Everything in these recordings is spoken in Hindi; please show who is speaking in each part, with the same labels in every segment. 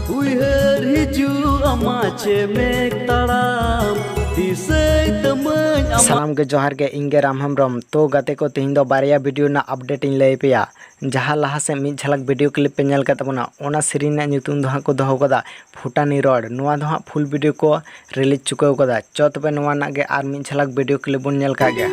Speaker 1: उइहर हिजू अमाचे में तड़ाम
Speaker 2: सालाम के जोहार के इंगे राम हेम्ब्रम। तो गाते को तेहिं दो बारिया वीडियो ना अपडेट इन लay पेया। जहाँ लहा से मिद झलक वीडियो क्लिप पे नेल का तबना ओना सीरीज ना ᱧᱩᱛᱩᱢ दो को दोहो कदा फुटानी रोड नोआ दो फुल वीडियो को रिलीज चुकाव कदा। चो तबे नोआ ना गे आर मिद झलक वीडियो क्लिप बन नेल का गया।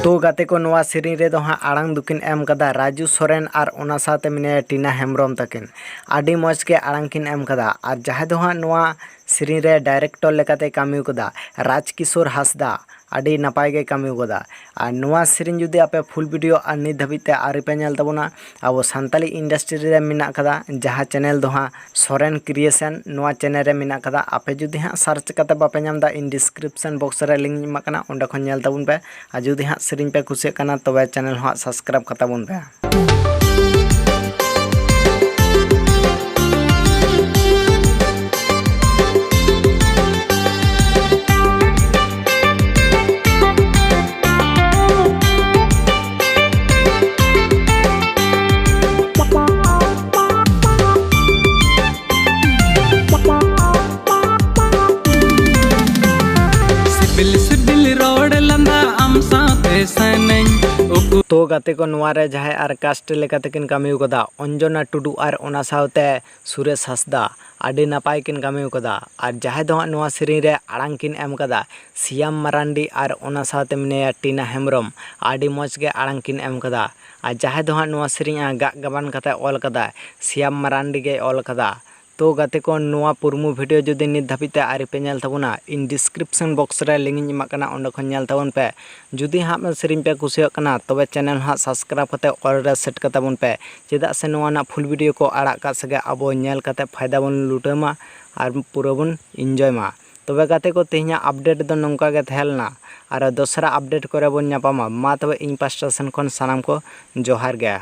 Speaker 2: तो गाते को नोआ सीरीज रे दो आड़ांग दुकिन एम कदा राजू सोरेन और ओना साथे मिने टीना हेम्ब्रम तकिन आडी मौज के आड़ांग किन एम कदा। और जहाँ दो नोआ सीरीज रे डायरेक्टर लेकाते कामी कदा राजकिशोर हासदा आडी नपाय गे कामी कदा। और नोआ सीरीज जुदी आपे फुल वीडियो और नित धाबिते आरि पे नेल तबना अब सानताली इंडस्ट्री रे मिना कदा जहाँ चैनल दो सोरेन क्रिएशन नोआ चैनल रे मिना कदा। आपे जुदी हाँ सर्च कते बापे नाम दा इन डिस्क्रिप्शन बॉक्स रे लिंक एमा कना ओंडे खन नेल तबुन पे। और जुदी हाँ सीरीज पे कुसिया कना तबे चैनल हाँ सब्सक्राइब कताबुन पे। तो गाते को नुआरे जहाँ और कास्ट लेकाते किन कामी कदा अंजना टुडू और ओना साउते सुरेश हासदा आडी नापाय किन कामी कदा। और जहाँ दो नुआ सीरीज रे आड़ांग किन एम कदा सियाम मरांडी और ओना साउते मिने टीना हेम्ब्रम आडी मौज के आड़ांग किन एम कदा। और जहाँ दो नुआ सीरीज गा गबान कते ऑल कदा सियाम मरांडी के ऑल कदा। तो गाते को नोआ पुरमु वीडियो जुदी नित धाबिते आरि पे नेल तबना इन डिस्क्रिप्शन बॉक्स रे लिंक इमा कना ओंडे खन नेल तबन पे। जुदी हाँ सीरीज पे कुसिया कना तबे चैनल हाँ सब्सक्राइब कते ऑल रे सेट कते बन पे चेदा से नोआ ना फुल वीडियो को आड़ा का सगे अब नेल कते फायदा बन लुटेमा और पूरा बन एंजॉय मा। तबे गाते को तेहिया अपडेट दो नंका गे थेलना और दोसरा अपडेट करे बन नापामा मा तबे इन पास्टा सेन खन सानाम को जोहार गया।